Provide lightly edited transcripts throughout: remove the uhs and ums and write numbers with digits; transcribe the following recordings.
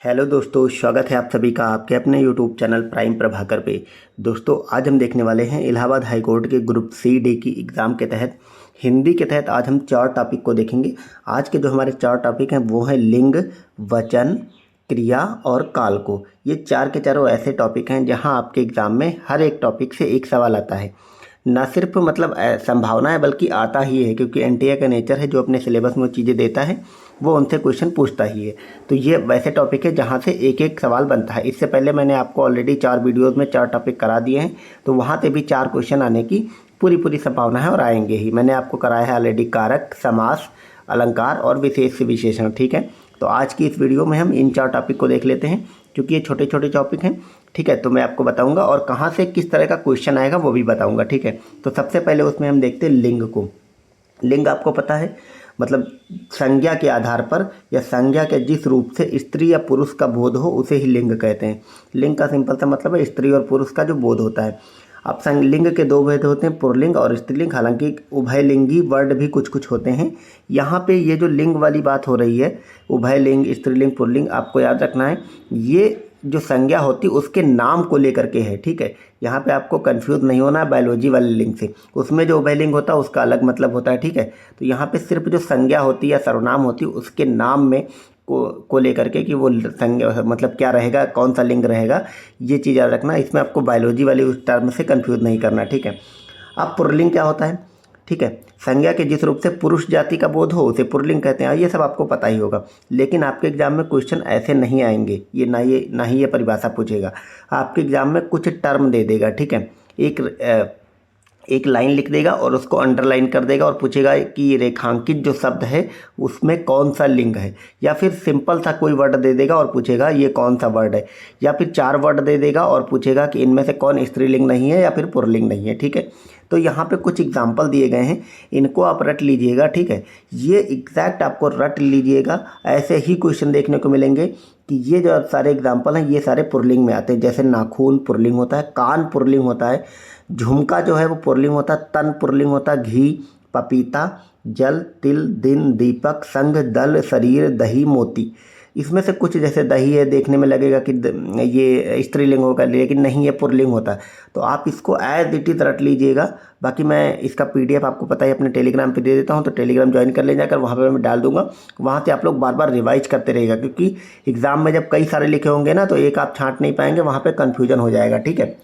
Hello दोस्तों, स्वागत है आप सभी का आपके अपने यूट्यूब चैनल प्राइम प्रभाकर पे। दोस्तों, आज हम देखने वाले हैं इलाहाबाद हाई कोर्ट के ग्रुप सी डी की एग्ज़ाम के तहत हिंदी के तहत आज हम 4 टॉपिक को देखेंगे। आज के जो हमारे 4 टॉपिक हैं वो हैं लिंग, वचन, क्रिया और काल को। ये 4 के चारों ऐसे टॉपिक हैं जहां आपके एग्ज़ाम में हर एक टॉपिक से एक सवाल आता है। ना सिर्फ मतलब संभावना है बल्कि आता ही है, क्योंकि एनटीए का नेचर है, जो अपने सिलेबस में चीज़ें देता है वो उनसे क्वेश्चन पूछता ही है। तो ये वैसे टॉपिक है जहाँ से एक एक सवाल बनता है। इससे पहले मैंने आपको ऑलरेडी 4 वीडियोज़ में 4 टॉपिक करा दिए हैं, तो वहाँ से भी 4 क्वेश्चन आने की पूरी संभावना है और आएंगे ही। मैंने आपको कराया है ऑलरेडी कारक, समास, अलंकार और विशेष से विशेषण। ठीक है, तो आज की इस वीडियो में हम इन 4 टॉपिक को देख लेते हैं, क्योंकि ये छोटे छोटे टॉपिक हैं। ठीक है, तो मैं आपको बताऊंगा और कहाँ से किस तरह का क्वेश्चन आएगा वो भी बताऊंगा। ठीक है, तो सबसे पहले उसमें हम देखते हैं लिंग को। लिंग आपको पता है, मतलब संज्ञा के आधार पर या संज्ञा के जिस रूप से स्त्री या पुरुष का बोध हो उसे ही लिंग कहते हैं। लिंग का सिंपल सा मतलब है स्त्री और पुरुष का जो बोध होता है। अब लिंग के 2 भेद होते हैं, पुल्लिंग और स्त्रीलिंग। हालांकि उभयलिंगी वर्ड भी कुछ कुछ होते हैं। यहाँ पे ये जो लिंग वाली बात हो रही है, उभयलिंग, स्त्रीलिंग, पुल्लिंग, आपको याद रखना है ये जो संज्ञा होती है उसके नाम को लेकर के है। ठीक है, यहाँ पे आपको कंफ्यूज नहीं होना है बायोलॉजी वाले लिंग से। उसमें जो उभयलिंग होता है उसका अलग मतलब होता है। ठीक है, तो यहाँ पे सिर्फ जो संज्ञा होती है या सर्वनाम होती है उसके नाम में को लेकर के कि वो संज्ञा मतलब क्या रहेगा, कौन सा लिंग रहेगा, ये चीज़ याद रखना। इसमें आपको बायोलॉजी वाली उस टर्म से कंफ्यूज नहीं करना। ठीक है, अब पुल्लिंग क्या होता है? ठीक है, संज्ञा के जिस रूप से पुरुष जाति का बोध हो उसे पुल्लिंग कहते हैं। ये सब आपको पता ही होगा, लेकिन आपके एग्जाम में क्वेश्चन ऐसे नहीं आएंगे। ये ना ही ये परिभाषा पूछेगा। आपके एग्जाम में कुछ टर्म दे देगा। ठीक है, एक लाइन लिख देगा और उसको अंडरलाइन कर देगा और पूछेगा कि ये रेखांकित जो शब्द है उसमें कौन सा लिंग है, या फिर सिंपल सा कोई वर्ड दे देगा और पूछेगा ये कौन सा वर्ड है, या फिर 4 वर्ड दे देगा और पूछेगा कि इनमें से कौन स्त्रीलिंग नहीं है या फिर पुल्लिंग नहीं है। ठीक है, तो यहाँ पे कुछ एग्जाम्पल दिए गए हैं, इनको आप रट लीजिएगा। ठीक है, ये एग्जैक्ट आपको रट लीजिएगा। ऐसे ही क्वेश्चन देखने को मिलेंगे कि ये जो सारे एग्जाम्पल हैं ये सारे पुल्लिंग में आते हैं। जैसे नाखून पुल्लिंग होता है, कान पुल्लिंग होता है, झुमका जो है वो पुल्लिंग होता है, तन पुल्लिंग होता है, घी, पपीता, जल, तिल, दिन, दीपक, संघ, दल, शरीर, दही, मोती। इसमें से कुछ जैसे दही है, देखने में लगेगा कि ये स्त्रीलिंग होगा, लेकिन नहीं, ये पुल्लिंग होता है। तो आप इसको एज इट इज रट लीजिएगा। बाकी मैं इसका PDF आपको पता है अपने टेलीग्राम पे दे देता हूँ, तो टेलीग्राम ज्वाइन कर ले जाकर, वहाँ पे मैं डाल दूंगा। वहाँ से आप लोग बार बार रिवाइज करते रहेगा, क्योंकि एग्जाम में जब कई सारे लिखे होंगे ना तो एक आप छांट नहीं पाएंगे, वहाँ पर कन्फ्यूजन हो जाएगा। ठीक है,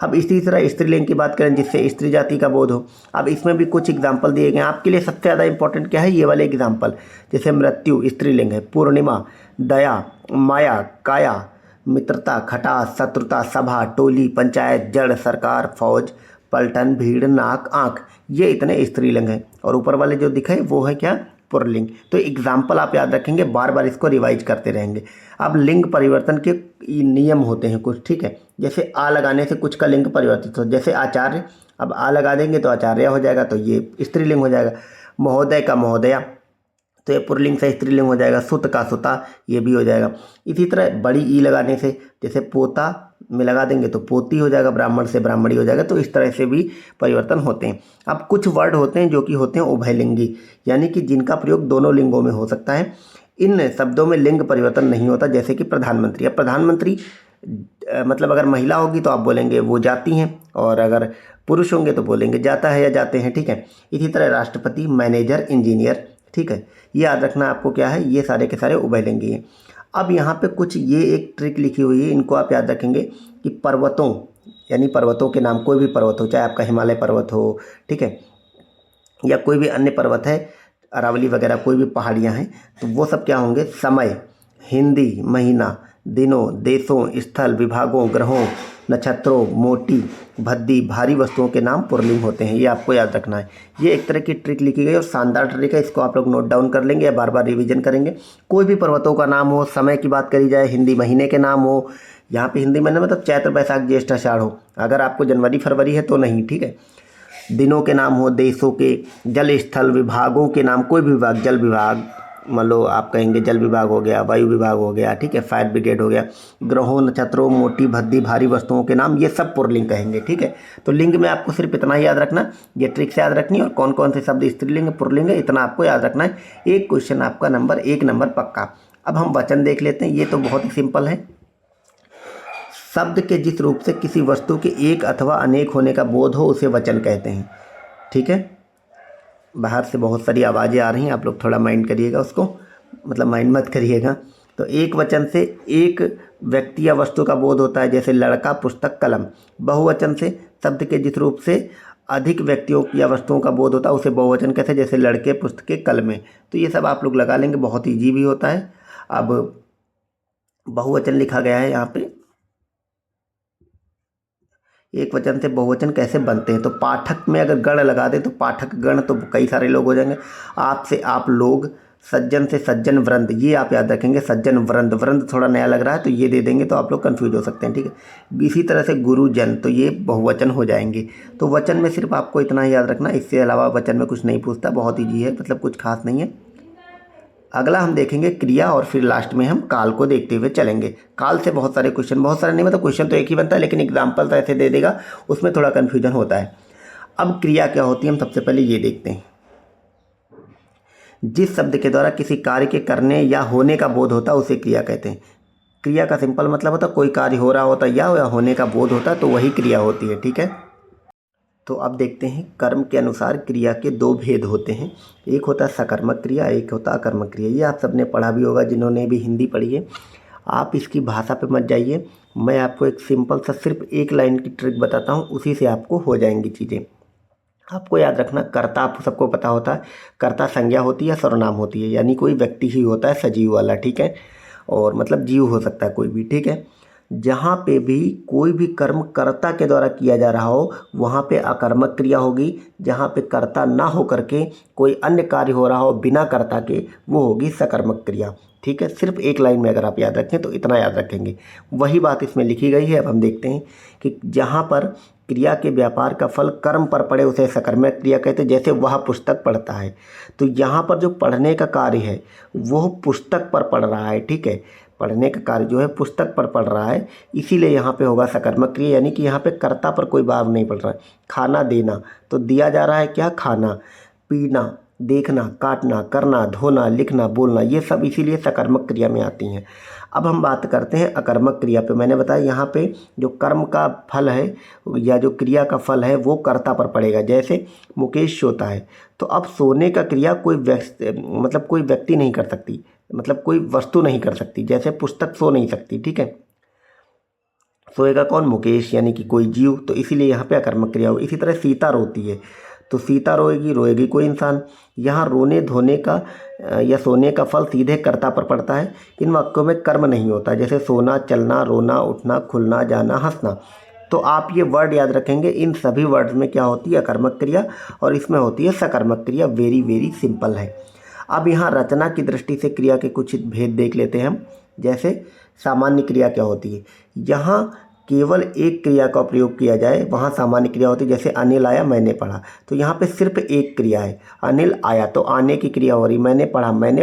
अब इसी तरह स्त्रीलिंग की बात करें जिससे स्त्री जाति का बोध हो। अब इसमें भी कुछ एग्जाम्पल दिए गए हैं आपके लिए। सबसे ज़्यादा इंपॉर्टेंट क्या है, ये वाले एग्जाम्पल। जैसे मृत्यु स्त्रीलिंग है, पूर्णिमा, दया, माया, काया, मित्रता, खटास, शत्रुता, सभा, टोली, पंचायत, जड़, सरकार, फौज, पलटन, भीड़, नाक, आँख, ये इतने स्त्रीलिंग हैं। और ऊपर वाले जो दिखे वो है क्या, पुल्लिंग। तो एग्जाम्पल आप याद रखेंगे, बार बार इसको रिवाइज करते रहेंगे। अब लिंग परिवर्तन के नियम होते हैं कुछ। ठीक है, जैसे आ लगाने से कुछ का लिंग परिवर्तित हो, जैसे आचार्य, अब आ लगा देंगे तो आचार्य हो जाएगा, तो ये स्त्रीलिंग हो जाएगा। महोदय का महोदया, तो ये पुल्लिंग से स्त्रीलिंग हो जाएगा। सुत का सुता, ये भी हो जाएगा। इसी तरह बड़ी ई लगाने से, जैसे पोता में लगा देंगे तो पोती हो जाएगा, ब्राह्मण से ब्राह्मणी हो जाएगा। तो इस तरह से भी परिवर्तन होते हैं। अब कुछ वर्ड होते हैं जो कि होते हैं उभयलिंगी, यानी कि जिनका प्रयोग दोनों लिंगों में हो सकता है। इन शब्दों में लिंग परिवर्तन नहीं होता, जैसे कि प्रधानमंत्री। अब प्रधानमंत्री मतलब अगर महिला होगी तो आप बोलेंगे वो जाती हैं, और अगर पुरुष होंगे तो बोलेंगे जाता है या जाते हैं। ठीक है, इसी तरह राष्ट्रपति, मैनेजर, इंजीनियर। ठीक है, ये याद रखना आपको क्या है, ये सारे के सारे उभयलिंगी हैं। अब यहाँ पे कुछ ये एक ट्रिक लिखी हुई है, इनको आप याद रखेंगे कि पर्वतों, यानी पर्वतों के नाम, कोई भी पर्वत हो, चाहे आपका हिमालय पर्वत हो, ठीक है, या कोई भी अन्य पर्वत है, अरावली वगैरह, कोई भी पहाड़ियाँ हैं, तो वो सब क्या होंगे, समय, हिंदी, महीना, दिनों, देशों, स्थल, विभागों, ग्रहों, नक्षत्रों, मोटी, भद्दी, भारी वस्तुओं के नाम पुल्लिंग होते हैं। ये आपको याद रखना है। ये एक तरह की ट्रिक लिखी गई और शानदार ट्रिक है, इसको आप लोग नोट डाउन कर लेंगे या बार बार रिवीजन करेंगे। कोई भी पर्वतों का नाम हो, समय की बात करी जाए, हिंदी महीने के नाम हो, यहाँ पे हिंदी महीने मतलब चैत्र, बैसाख, ज्येष्ठ, आषाढ़ हो। अगर आपको जनवरी फरवरी है तो नहीं। ठीक है, दिनों के नाम हो, देशों के, जल स्थल, विभागों के नाम, कोई भी विभाग, जल विभाग, मान लो आप कहेंगे जल विभाग हो गया, वायु विभाग हो गया, ठीक है, फायर ब्रिगेड हो गया, ग्रहों, नक्षत्रों, मोटी, भद्दी, भारी वस्तुओं के नाम, ये सब पुल्लिंग कहेंगे। ठीक है, तो लिंग में आपको सिर्फ इतना ही याद रखना, ये ट्रिक से याद रखनी, और कौन कौन से शब्द स्त्रीलिंग पुल्लिंग है इतना आपको याद रखना है। एक क्वेश्चन आपका 1 नंबर पक्का। अब हम वचन देख लेते हैं, ये तो बहुत ही सिंपल है। शब्द के जिस रूप से किसी वस्तु के एक अथवा अनेक होने का बोध हो उसे वचन कहते हैं। ठीक है, बाहर से बहुत सारी आवाज़ें आ रही हैं, आप लोग थोड़ा माइंड करिएगा उसको, मतलब माइंड मत करिएगा। तो एक वचन से एक व्यक्ति या वस्तु का बोध होता है, जैसे लड़का, पुस्तक, कलम। बहुवचन से शब्द के जिस रूप से अधिक व्यक्तियों या वस्तुओं का बोध होता है उसे बहुवचन कहते हैं, जैसे लड़के, पुस्तकें, कलमें। तो ये सब आप लोग लगा लेंगे, बहुत ईजी भी होता है। अब बहुवचन लिखा गया है यहाँ पे, एक वचन से बहुवचन कैसे बनते हैं। तो पाठक में अगर गण लगा दे तो पाठक गण, तो कई सारे लोग हो जाएंगे। आप से आप लोग, सज्जन से सज्जन वृंद, ये आप याद रखेंगे, सज्जन वृंद। वृंद थोड़ा नया लग रहा है तो ये दे देंगे, तो आप लोग कंफ्यूज हो सकते हैं। ठीक है, इसी तरह से गुरुजन, तो ये बहुवचन हो जाएंगे। तो वचन में सिर्फ आपको इतना ही याद रखना, इससे अलावा वचन में कुछ नहीं पूछता, बहुत ईजी है, मतलब कुछ खास नहीं है। अगला हम देखेंगे क्रिया, और फिर लास्ट में हम काल को देखते हुए चलेंगे। काल से बहुत सारे क्वेश्चन, बहुत सारे नहीं, मतलब क्वेश्चन तो एक ही बनता है, लेकिन एग्जाम्पल तो ऐसे दे देगा, उसमें थोड़ा कन्फ्यूजन होता है। अब क्रिया क्या होती है, हम सबसे पहले ये देखते हैं। जिस शब्द के द्वारा किसी कार्य के करने या होने का बोध होता है उसे क्रिया कहते हैं। क्रिया का सिंपल मतलब होता है कोई कार्य हो रहा होता है या होने का बोध होता है, तो वही क्रिया होती है। ठीक है, तो अब देखते हैं, कर्म के अनुसार क्रिया के दो भेद होते हैं, एक होता है सकर्मक क्रिया, एक होता है अकर्मक क्रिया। ये आप सबने पढ़ा भी होगा, जिन्होंने भी हिंदी पढ़ी है। आप इसकी भाषा पे मत जाइए, मैं आपको एक सिंपल सा सिर्फ एक लाइन की ट्रिक बताता हूँ, उसी से आपको हो जाएंगी चीज़ें। आपको याद रखना, कर्ता आप सबको पता होता है, कर्ता संज्ञा होती है, सर्वनाम होती है, यानी कोई व्यक्ति ही होता है सजीव वाला। ठीक है, और मतलब जीव हो सकता है कोई भी। ठीक है, जहाँ पे भी कोई भी कर्म कर्ता के द्वारा किया जा रहा हो वहाँ पे अकर्मक क्रिया होगी। जहाँ पे कर्ता ना हो करके कोई अन्य कार्य हो रहा हो बिना कर्ता के, वो होगी सकर्मक क्रिया। ठीक है, सिर्फ एक लाइन में अगर आप याद रखें तो इतना याद रखेंगे, वही बात इसमें लिखी गई है। अब हम देखते हैं कि जहाँ पर क्रिया के व्यापार का फल कर्म पर पड़े उसे सकर्मक क्रिया कहते हैं। जैसे वह पुस्तक पढ़ता है, तो यहाँ पर जो पढ़ने का कार्य है वो पुस्तक पर पढ़ रहा है। ठीक है, पढ़ने का कार्य जो है पुस्तक पर पढ़ रहा है, इसीलिए यहाँ पे होगा सकर्मक क्रिया, यानी कि यहाँ पे कर्ता पर कोई भाव नहीं पड़ रहा है। खाना देना, तो दिया जा रहा है क्या, खाना। पीना, देखना, काटना, करना, धोना, लिखना, बोलना, ये सब इसीलिए सकर्मक क्रिया में आती हैं। अब हम बात करते हैं अकर्मक क्रिया पे। मैंने बताया यहाँ पे जो कर्म का फल है या जो क्रिया का फल है वो कर्ता पर पड़ेगा। जैसे मुकेश सोता है, तो अब सोने का क्रिया कोई मतलब कोई व्यक्ति नहीं कर सकती, मतलब कोई वस्तु नहीं कर सकती। जैसे पुस्तक सो नहीं सकती। ठीक है, सोएगा कौन, मुकेश, यानी कि कोई जीव, तो इसीलिए यहाँ पे अकर्मक क्रिया हो। इसी तरह सीता रोती है, तो सीता रोएगी, रोएगी कोई इंसान। यहाँ रोने धोने का या सोने का फल सीधे कर्ता पर पड़ता है। इन वाक्यों में कर्म नहीं होता, जैसे सोना, चलना, रोना, उठना, खुलना, जाना, हंसना। तो आप ये वर्ड याद रखेंगे, इन सभी वर्ड्स में क्या होती है, अकर्मक क्रिया, और इसमें होती है सकर्मक क्रिया। वेरी वेरी सिंपल है। अब यहाँ रचना की दृष्टि से क्रिया के कुछ भेद देख लेते हैं हम। जैसे सामान्य क्रिया क्या होती है, यहाँ केवल एक क्रिया का प्रयोग किया जाए वहाँ सामान्य क्रिया होती है। जैसे अनिल आया, मैंने पढ़ा, तो यहाँ पे सिर्फ एक क्रिया है, अनिल आया तो आने की क्रिया हो रही, मैंने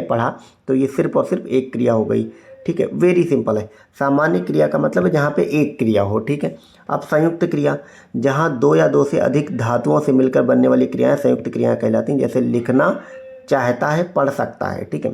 पढ़ा, तो ये सिर्फ और सिर्फ एक क्रिया हो गई। ठीक है, वेरी सिंपल है। सामान्य क्रिया का मतलब है जहाँ पे एक क्रिया हो। ठीक है, अब संयुक्त क्रिया, जहाँ दो या दो से अधिक धातुओं से मिलकर बनने वाली क्रियाएं संयुक्त क्रियाएं कहलाती हैं। जैसे लिखना चाहता है, पढ़ सकता है। ठीक है,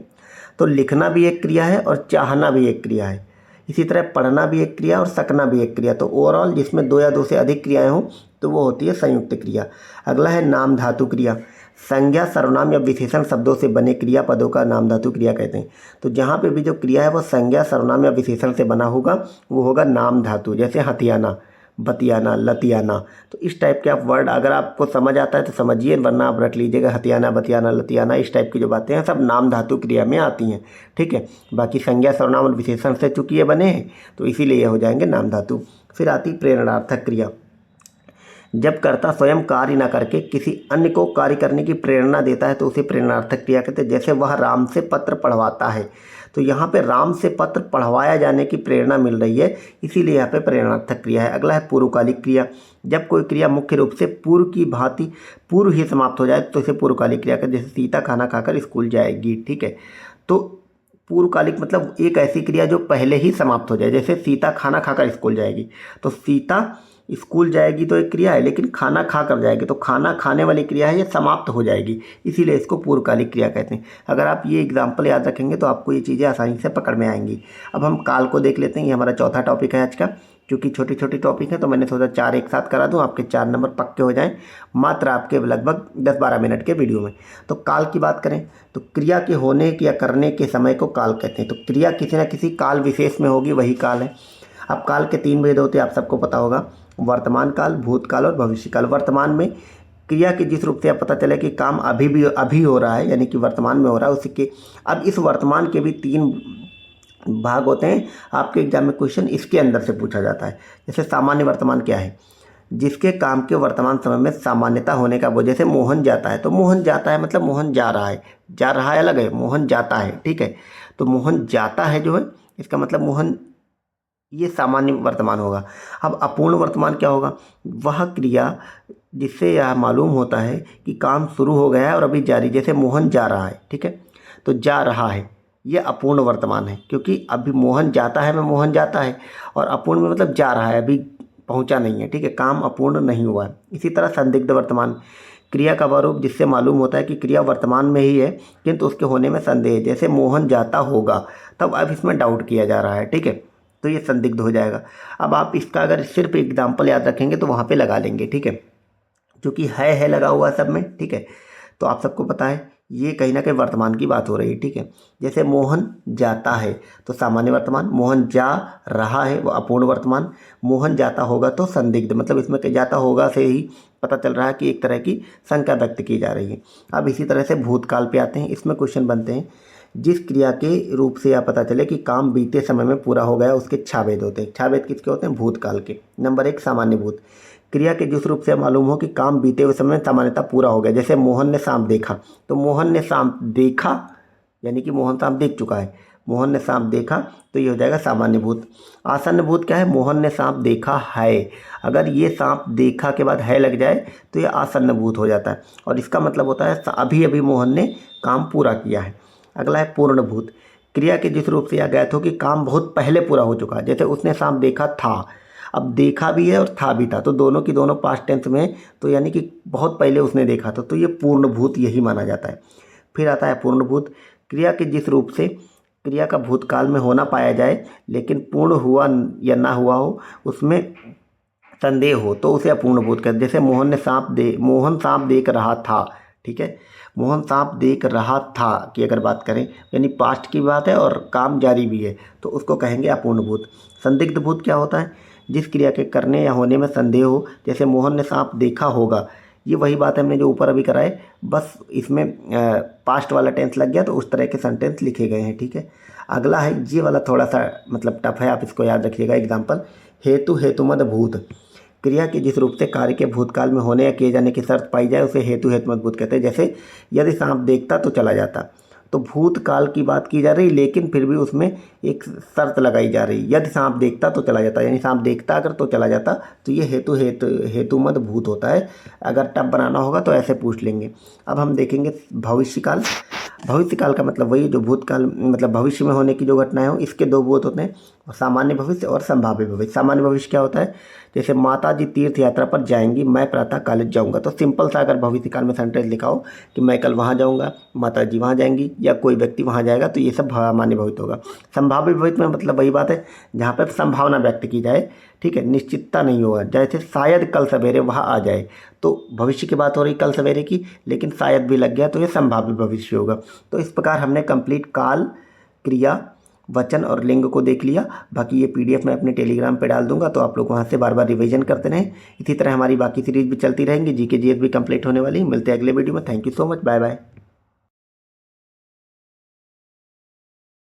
तो लिखना भी एक क्रिया है और चाहना भी एक क्रिया है। इसी तरह पढ़ना भी एक क्रिया और सकना भी एक क्रिया। तो ओवरऑल जिसमें दो या दो से अधिक क्रियाएं हों तो वो होती है संयुक्त क्रिया। अगला है नाम धातु क्रिया। संज्ञा, सर्वनाम या विशेषण शब्दों से बने क्रिया पदों का नाम धातु क्रिया कहते हैं। तो जहाँ पे भी जो क्रिया है वो संज्ञा, सर्वनाम या विशेषण से बना होगा वो होगा नाम धातु। जैसे हथियाना, बतियाना, लतियाना। तो इस टाइप के आप वर्ड अगर आपको समझ आता है तो समझिए, वरना आप रट लीजिएगा। हथियाना, बतियाना, लतियाना, इस टाइप की जो बातें हैं सब नाम धातु क्रिया में आती हैं। ठीक है, बाकी संज्ञा, सर्वनाम और विशेषण से चूंकि ये बने हैं तो इसीलिए ये हो जाएंगे नाम धातु। फिर आती प्रेरणार्थक क्रिया। जब कर्ता स्वयं कार्य न करके किसी अन्य को कार्य करने की प्रेरणा देता है तो उसे प्रेरणार्थक क्रिया कहते हैं। जैसे वह राम से पत्र पढ़वाता है, तो यहाँ पे राम से पत्र पढ़वाया जाने की प्रेरणा मिल रही है, इसीलिए यहाँ पे प्रेरणार्थक क्रिया है। अगला है पूर्वकालिक क्रिया। जब कोई क्रिया मुख्य रूप से पूर्व की भांति पूर्व ही समाप्त हो जाए तो इसे पूर्वकालिक क्रिया कहते हैं। जैसे सीता खाना खाकर स्कूल जाएगी। ठीक है, तो पूर्वकालिक मतलब एक ऐसी क्रिया जो पहले ही समाप्त हो जाए। जैसे सीता खाना खाकर स्कूल जाएगी, तो सीता स्कूल जाएगी तो एक क्रिया है, लेकिन खाना खा कर जाएगी तो खाना खाने वाली क्रिया है, ये समाप्त हो जाएगी, इसीलिए इसको पूर्वकालिक क्रिया कहते हैं। अगर आप ये एग्जाम्पल याद रखेंगे तो आपको ये चीज़ें आसानी से पकड़ में आएंगी। अब हम काल को देख लेते हैं, ये हमारा चौथा टॉपिक है आज का। क्योंकि छोटी छोटी टॉपिक है तो मैंने सोचा 4 एक साथ करा दूं, आपके 4 नंबर पक्के हो जाएं मात्र आपके लगभग 10-12 मिनट के वीडियो में। तो काल की बात करें तो क्रिया के होने या करने के समय को काल कहते हैं। तो क्रिया किसी न किसी काल विशेष में होगी, वही काल है। अब काल के 3 भेद होते हैं, आप सबको पता होगा, वर्तमान काल, भूतकाल और भविष्य काल। वर्तमान में क्रिया के जिस रूप से आप पता चले कि काम अभी हो रहा है, यानी कि वर्तमान में हो रहा है, उसके अब इस वर्तमान के भी 3 भाग होते हैं। आपके एग्जाम में क्वेश्चन इसके अंदर से पूछा जाता है। जैसे सामान्य वर्तमान क्या है? जिसके काम के वर्तमान समय में सामान्यता होने का, वो जैसे मोहन जाता है, तो मोहन जाता है मतलब मोहन जा रहा है, जा रहा है अलग है, मोहन जाता है, ठीक है। तो मोहन जाता है जो है, इसका मतलब मोहन, ये सामान्य वर्तमान होगा। अब अपूर्ण वर्तमान क्या होगा? वह क्रिया जिससे यह मालूम होता है कि काम शुरू हो गया है और अभी जारी, जैसे मोहन जा रहा है, ठीक है, तो जा रहा है, ये अपूर्ण वर्तमान है, क्योंकि अभी मोहन जाता है में मोहन जाता है, और अपूर्ण में मतलब जा रहा है, अभी पहुंचा नहीं है, ठीक है, काम अपूर्ण नहीं हुआ है। इसी तरह संदिग्ध वर्तमान, क्रिया का वह रूप जिससे मालूम होता है कि क्रिया वर्तमान में ही है किंतु उसके होने में संदेह है, जैसे मोहन जाता होगा, तब अब इसमें डाउट किया जा रहा है, ठीक है, तो ये संदिग्ध हो जाएगा। अब आप इसका अगर सिर्फ एग्जाम्पल याद रखेंगे तो वहाँ पे लगा लेंगे, ठीक है, क्योंकि है लगा हुआ सब में, ठीक है। तो आप सबको पता है ये कहीं ना कहीं वर्तमान की बात हो रही है, ठीक है। जैसे मोहन जाता है तो सामान्य वर्तमान, मोहन जा रहा है वो अपूर्ण वर्तमान, मोहन जाता होगा तो संदिग्ध, मतलब इसमें कि जाता होगा से ही पता चल रहा है कि एक तरह की शंका व्यक्त की जा रही है। अब इसी तरह से भूतकाल पे आते हैं। इसमें क्वेश्चन बनते हैं, जिस क्रिया के रूप से यह पता चले कि काम बीते समय में पूरा हो गया, उसके 6 भेद होते हैं। 6 भेद किसके होते हैं? भूतकाल के। नंबर 1 सामान्य भूत, क्रिया के जिस रूप से मालूम हो कि काम बीते हुए समय में सामान्यता पूरा हो गया, जैसे मोहन ने सांप देखा, तो मोहन ने सांप देखा यानी कि मोहन सांप देख चुका है, मोहन ने सांप देखा, तो ये हो जाएगा सामान्य भूत। आसन्न भूत क्या है? मोहन ने सांप देखा है, अगर ये सांप देखा के बाद है लग जाए तो ये आसन्न भूत हो जाता है, और इसका मतलब होता है अभी अभी मोहन ने काम पूरा किया है। अगला है पूर्ण भूत, क्रिया के जिस रूप से यह ज्ञात हो कि काम बहुत पहले पूरा हो चुका है, जैसे उसने सांप देखा था, अब देखा भी है और था भी था, तो दोनों की दोनों पास्ट टेंस में, तो यानी कि बहुत पहले उसने देखा था, तो ये पूर्ण भूत यही माना जाता है। फिर आता है पूर्ण भूत, क्रिया के जिस रूप से क्रिया का भूतकाल में होना पाया जाए लेकिन पूर्ण हुआ या ना हुआ हो, उसमें संदेह हो, तो उसे अपूर्ण भूत कहते हैं। जैसे मोहन सांप देख रहा था, ठीक है, मोहन सांप देख रहा था की अगर बात करें, यानी पास्ट की बात है और काम जारी भी है, तो उसको कहेंगे अपूर्ण भूत। संदिग्ध भूत क्या होता है? जिस क्रिया के करने या होने में संदेह हो, जैसे मोहन ने सांप देखा होगा, ये वही बात है हमने जो ऊपर अभी कराए, बस इसमें पास्ट वाला टेंस लग गया तो उस तरह के सेंटेंस लिखे गए हैं, ठीक है। अगला है ये वाला थोड़ा सा मतलब टफ है, आप इसको याद रखिएगा। एग्जाम्पल, हेतुमद भूत, क्रिया के जिस रूप से कार्य के भूतकाल में होने या किए जाने की शर्त पाई जाए उसे हेतुमद भूत कहते हैं। जैसे यदि सांप देखता तो चला जाता, तो भूतकाल की बात की जा रही लेकिन फिर भी उसमें एक शर्त लगाई जा रही, यदि सांप देखता तो चला जाता, यानी सांप देखता अगर तो चला जाता, तो ये हेतुमद भूत होता है। अगर टब बनाना होगा तो ऐसे पूछ लेंगे। अब हम देखेंगे भविष्यकाल। भविष्यकाल का मतलब वही जो भूतकाल मतलब भविष्य में होने की जो घटनाएं हो, इसके 2 भूत होते हैं, सामान्य भविष्य और संभाव्य भविष्य। सामान्य भविष्य क्या होता है? जैसे माता जी तीर्थ यात्रा पर जाएंगी, मैं प्रातः कॉलेज जाऊंगा, तो सिंपल सा अगर भविष्यकाल में सेंटेंस लिखाओ कि मैं कल वहाँ जाऊंगा, माता जी वहाँ जाएंगी, या कोई व्यक्ति वहाँ जाएगा, तो ये सब सामान्य भविष्य होगा। संभाव्य भविष्य में मतलब वही बात है जहाँ पर संभावना व्यक्त की जाए, ठीक है, निश्चितता नहीं होगा, जैसे शायद कल सवेरे वहाँ आ जाए, तो भविष्य की बात हो रही कल सवेरे की, लेकिन शायद भी लग गया तो ये संभाव्य भविष्य होगा। तो इस प्रकार हमने कंप्लीट काल, क्रिया, वचन और लिंग को देख लिया। बाकी ये पीडीएफ मैं अपने टेलीग्राम पे डाल दूंगा, तो आप लोग वहाँ से बार बार रिवीजन करते रहें। इसी तरह हमारी बाकी सीरीज भी चलती रहेंगी, जीके जीएस भी कंप्लीट होने वाली। मिलते हैं अगले वीडियो में। Thank you so much, bye bye.